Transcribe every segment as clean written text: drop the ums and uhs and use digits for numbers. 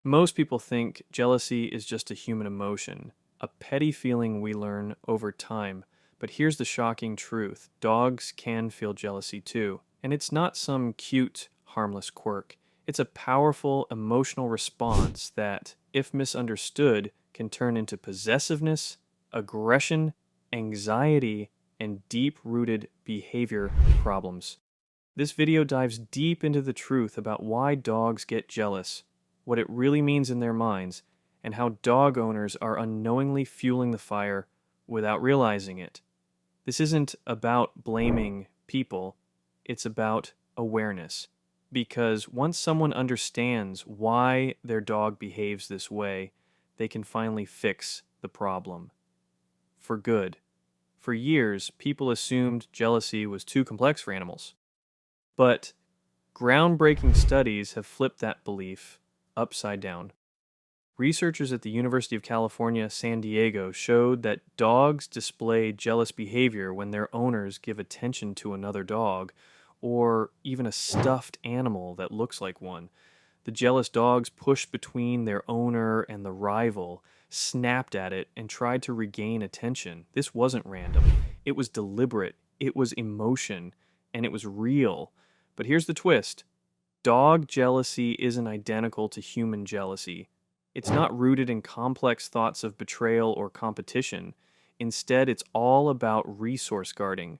Most people think jealousy is just a human emotion, a petty feeling we learn over time. But here's the shocking truth: dogs can feel jealousy too. And it's not some cute, harmless quirk. It's a powerful emotional response that, if misunderstood, can turn into possessiveness, aggression, anxiety, and deep rooted behavior problems. This video dives deep into the truth about why dogs get jealous, what it really means in their minds, and how dog owners are unknowingly fueling the fire without realizing it. This isn't about blaming people, it's about awareness. Because once someone understands why their dog behaves this way, they can finally fix the problem. For good. For years, people assumed jealousy was too complex for animals. But groundbreaking studies have flipped that belief upside down. Researchers at the University of California, San Diego showed that dogs display jealous behavior when their owners give attention to another dog, or even a stuffed animal that looks like one. The jealous dogs pushed between their owner and the rival, snapped at it, and tried to regain attention. This wasn't random. It was deliberate. It was emotion. And it was real. But here's the twist: dog jealousy isn't identical to human jealousy. It's not rooted in complex thoughts of betrayal or competition. Instead, it's all about resource guarding.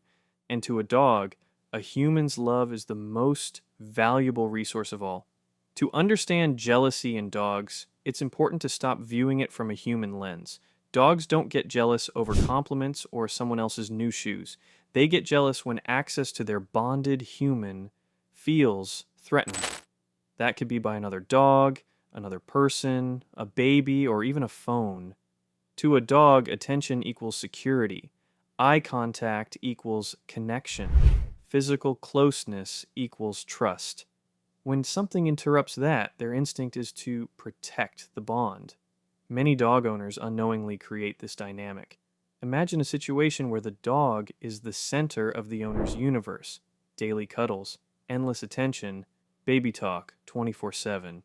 And to a dog, a human's love is the most valuable resource of all. To understand jealousy in dogs, it's important to stop viewing it from a human lens. Dogs don't get jealous over compliments or someone else's new shoes. They get jealous when access to their bonded human feels threatened. That could be by another dog, another person, a baby, or even a phone. To a dog, attention equals security. Eye contact equals connection. Physical closeness equals trust. When something interrupts that, their instinct is to protect the bond. Many dog owners unknowingly create this dynamic. Imagine a situation where the dog is the center of the owner's universe. Daily cuddles, endless attention, baby talk 24/7.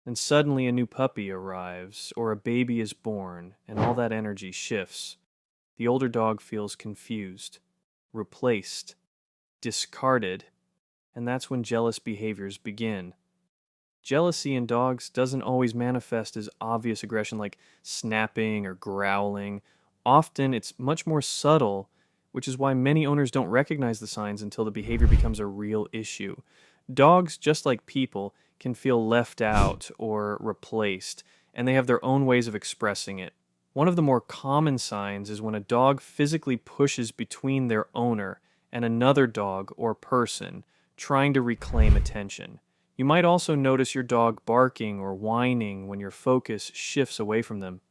Then suddenly a new puppy arrives, or a baby is born, and all that energy shifts. The older dog feels confused, replaced, discarded, and that's when jealous behaviors begin. Jealousy in dogs doesn't always manifest as obvious aggression like snapping or growling. Often it's much more subtle, which is why many owners don't recognize the signs until the behavior becomes a real issue. Dogs, just like people, can feel left out or replaced, and they have their own ways of expressing it. One of the more common signs is when a dog physically pushes between their owner and another dog or person, trying to reclaim attention. You might also notice your dog barking or whining when your focus shifts away from them.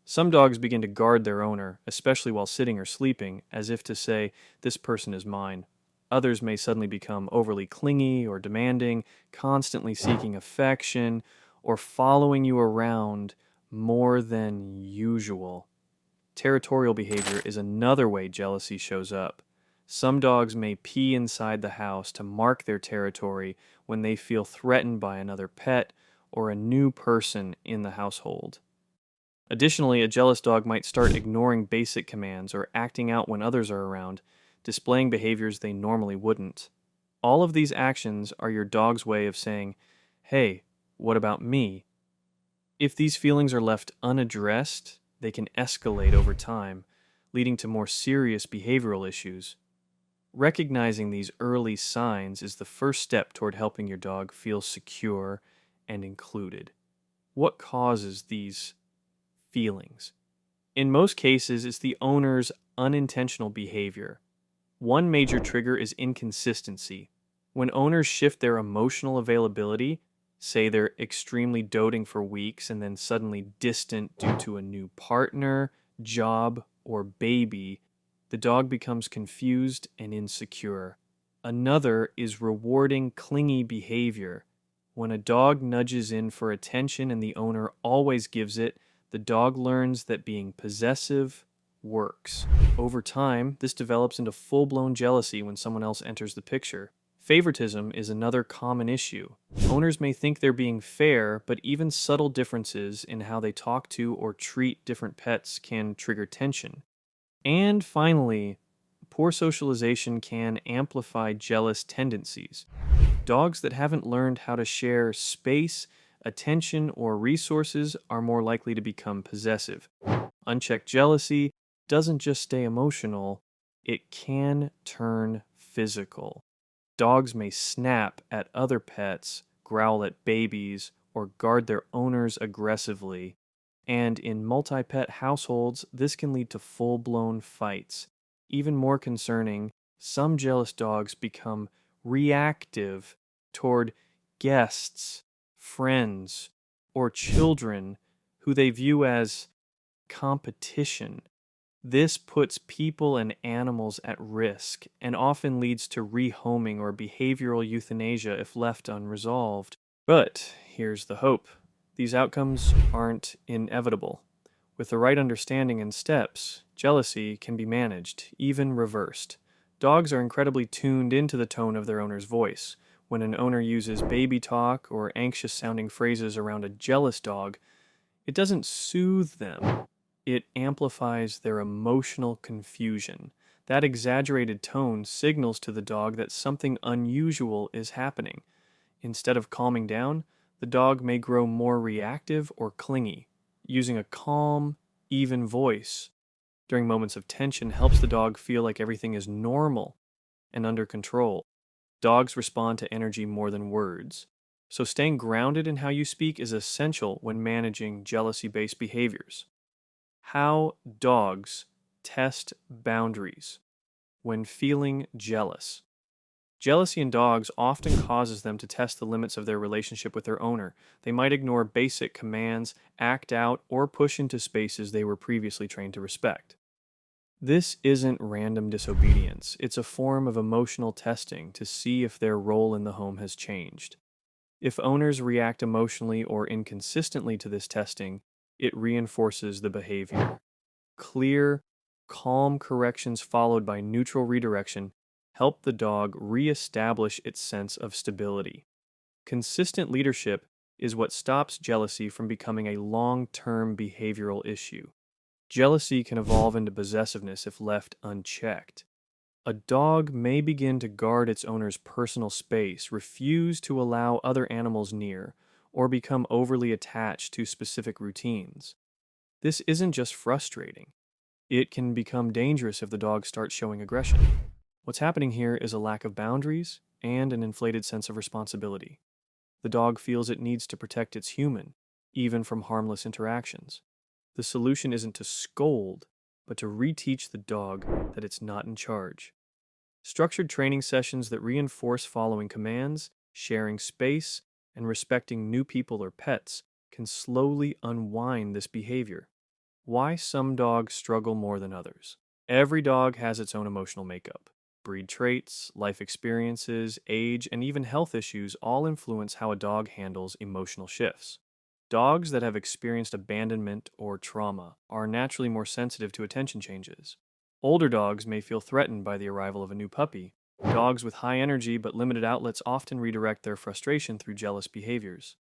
Some dogs begin to guard their owner, especially while sitting or sleeping, as if to say, "This person is mine." Others may suddenly become overly clingy or demanding, constantly seeking affection, or following you around more than usual. Territorial behavior is another way jealousy shows up. Some dogs may pee inside the house to mark their territory when they feel threatened by another pet or a new person in the household. Additionally, a jealous dog might start ignoring basic commands or acting out when others are around, displaying behaviors they normally wouldn't. All of these actions are your dog's way of saying, "Hey, what about me?" If these feelings are left unaddressed, they can escalate over time, leading to more serious behavioral issues. Recognizing these early signs is the first step toward helping your dog feel secure and included. What causes these feelings? In most cases, it's the owner's unintentional behavior. One major trigger is inconsistency. When owners shift their emotional availability, say they're extremely doting for weeks and then suddenly distant due to a new partner, job, or baby, the dog becomes confused and insecure. Another is rewarding clingy behavior. When a dog nudges in for attention and the owner always gives it, the dog learns that being possessive works. Over time, this develops into full-blown jealousy when someone else enters the picture. Favoritism is another common issue. Owners may think they're being fair, but even subtle differences in how they talk to or treat different pets can trigger tension. And finally, poor socialization can amplify jealous tendencies. Dogs that haven't learned how to share space, attention, or resources are more likely to become possessive. Unchecked jealousy doesn't just stay emotional, it can turn physical. Dogs may snap at other pets, growl at babies, or guard their owners aggressively. And in multi pet households, this can lead to full blown fights. Even more concerning, some jealous dogs become reactive toward guests, friends, or children who they view as competition. This puts people and animals at risk and often leads to rehoming or behavioral euthanasia if left unresolved. But here's the hope: these outcomes aren't inevitable. With the right understanding and steps, jealousy can be managed, even reversed. Dogs are incredibly tuned into the tone of their owner's voice. When an owner uses baby talk or anxious sounding phrases around a jealous dog, it doesn't soothe them, it amplifies their emotional confusion. That exaggerated tone signals to the dog that something unusual is happening. Instead of calming down, the dog may grow more reactive or clingy. Using a calm, even voice during moments of tension helps the dog feel like everything is normal and under control. Dogs respond to energy more than words. So staying grounded in how you speak is essential when managing jealousy-based behaviors. How dogs test boundaries when feeling jealous. Jealousy in dogs often causes them to test the limits of their relationship with their owner. They might ignore basic commands, act out, or push into spaces they were previously trained to respect. This isn't random disobedience, it's a form of emotional testing to see if their role in the home has changed. If owners react emotionally or inconsistently to this testing, it reinforces the behavior. Clear, calm corrections followed by neutral redirection help the dog reestablish its sense of stability. Consistent leadership is what stops jealousy from becoming a long-term behavioral issue. Jealousy can evolve into possessiveness if left unchecked. A dog may begin to guard its owner's personal space, refuse to allow other animals near, or become overly attached to specific routines. This isn't just frustrating. It can become dangerous if the dog starts showing aggression. What's happening here is a lack of boundaries and an inflated sense of responsibility. The dog feels it needs to protect its human, even from harmless interactions. The solution isn't to scold, but to reteach the dog that it's not in charge. Structured training sessions that reinforce following commands, sharing space, and respecting new people or pets can slowly unwind this behavior. Why some dogs struggle more than others. Every dog has its own emotional makeup. Breed traits, life experiences, age, and even health issues all influence how a dog handles emotional shifts. Dogs that have experienced abandonment or trauma are naturally more sensitive to attention changes. Older dogs may feel threatened by the arrival of a new puppy. Dogs with high energy but limited outlets often redirect their frustration through jealous behaviors.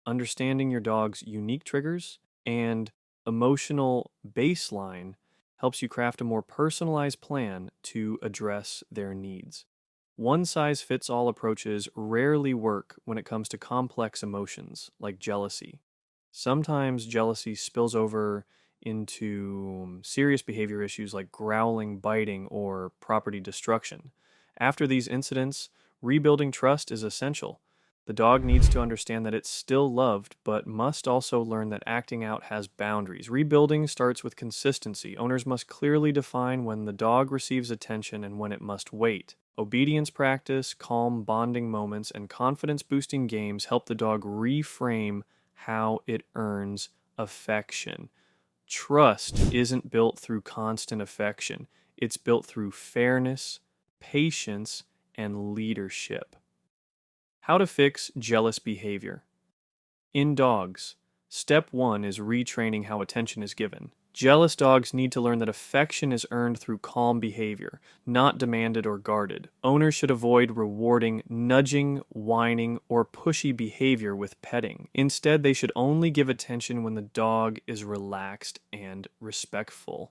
Understanding your dog's unique triggers and emotional baseline helps you craft a more personalized plan to address their needs. One-size-fits-all approaches rarely work when it comes to complex emotions like jealousy. Sometimes jealousy spills over into serious behavior issues like growling, biting, or property destruction. After these incidents, rebuilding trust is essential. The dog needs to understand that it's still loved, but must also learn that acting out has boundaries. Rebuilding starts with consistency. Owners must clearly define when the dog receives attention and when it must wait. Obedience practice, calm bonding moments, and confidence-boosting games help the dog reframe how it earns affection. Trust isn't built through constant affection. It's built through fairness, patience, and leadership. How to fix jealous behavior. In dogs, step 1 is retraining how attention is given. Jealous dogs need to learn that affection is earned through calm behavior, not demanded or guarded. Owners should avoid rewarding nudging, whining, or pushy behavior with petting. Instead, they should only give attention when the dog is relaxed and respectful.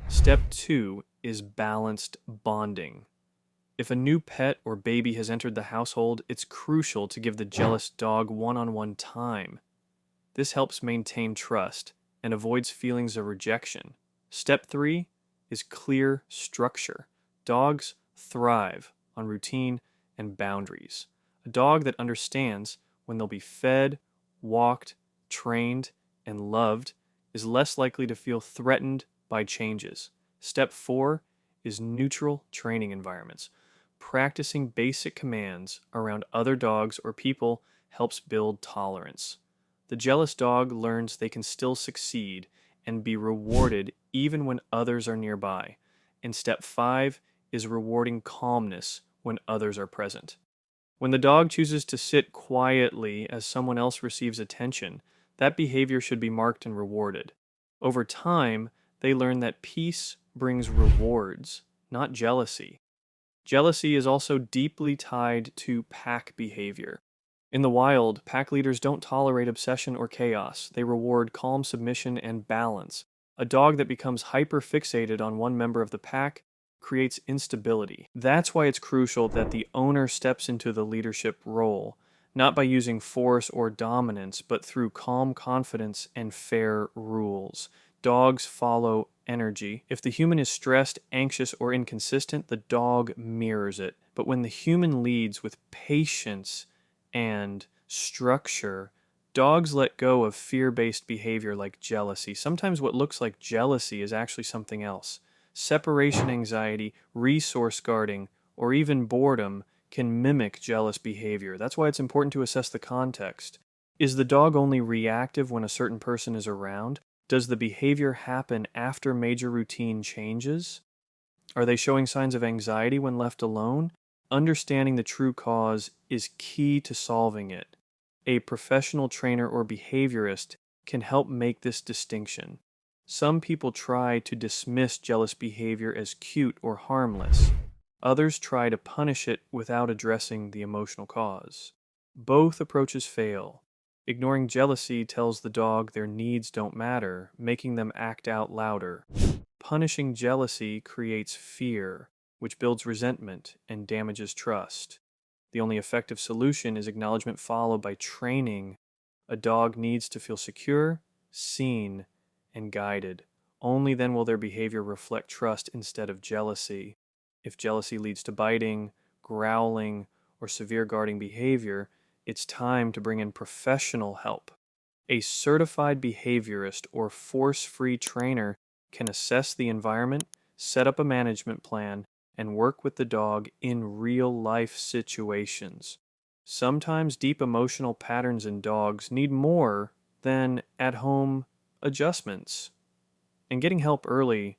Step 2 is balanced bonding. If a new pet or baby has entered the household, it's crucial to give the jealous dog one-on-one time. This helps maintain trust and avoids feelings of rejection. Step 3 is clear structure. Dogs thrive on routine and boundaries. A dog that understands when they'll be fed, walked, trained, and loved is less likely to feel threatened by changes. Step 4 is neutral training environments. Practicing basic commands around other dogs or people helps build tolerance. The jealous dog learns they can still succeed and be rewarded even when others are nearby. And step 5 is rewarding calmness when others are present. When the dog chooses to sit quietly as someone else receives attention, that behavior should be marked and rewarded. Over time, they learn that peace brings rewards, not jealousy. Jealousy is also deeply tied to pack behavior. In the wild, pack leaders don't tolerate obsession or chaos. They reward calm submission and balance. A dog that becomes hyper-fixated on one member of the pack creates instability. That's why it's crucial that the owner steps into the leadership role, not by using force or dominance, but through calm confidence and fair rules. Dogs follow energy. If the human is stressed, anxious, or inconsistent, the dog mirrors it. But when the human leads with patience and structure, dogs let go of fear-based behavior like jealousy. Sometimes what looks like jealousy is actually something else. Separation anxiety, resource guarding, or even boredom can mimic jealous behavior. That's why it's important to assess the context. Is the dog only reactive when a certain person is around? Does the behavior happen after major routine changes? Are they showing signs of anxiety when left alone? Understanding the true cause is key to solving it. A professional trainer or behaviorist can help make this distinction. Some people try to dismiss jealous behavior as cute or harmless. Others try to punish it without addressing the emotional cause. Both approaches fail. Ignoring jealousy tells the dog their needs don't matter, making them act out louder. Punishing jealousy creates fear, which builds resentment and damages trust. The only effective solution is acknowledgement followed by training. A dog needs to feel secure, seen, and guided. Only then will their behavior reflect trust instead of jealousy. If jealousy leads to biting, growling, or severe guarding behavior, it's time to bring in professional help. A certified behaviorist or force-free trainer can assess the environment, set up a management plan, and work with the dog in real-life situations. Sometimes deep emotional patterns in dogs need more than at-home adjustments. And getting help early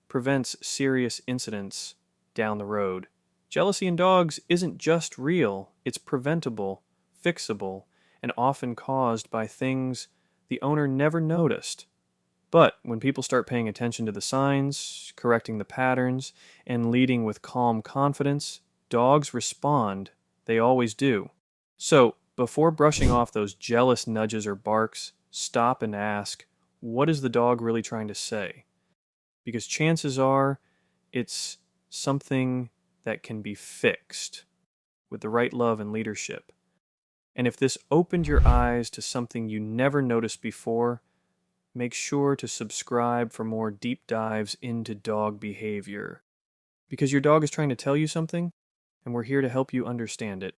prevents serious incidents down the road. Jealousy in dogs isn't just real, it's preventable, fixable, and often caused by things the owner never noticed. But when people start paying attention to the signs, correcting the patterns, and leading with calm confidence, dogs respond. They always do. So, before brushing off those jealous nudges or barks, stop and ask, what is the dog really trying to say? Because chances are it's something that can be fixed with the right love and leadership. And if this opened your eyes to something you never noticed before, make sure to subscribe for more deep dives into dog behavior. Because your dog is trying to tell you something, and we're here to help you understand it.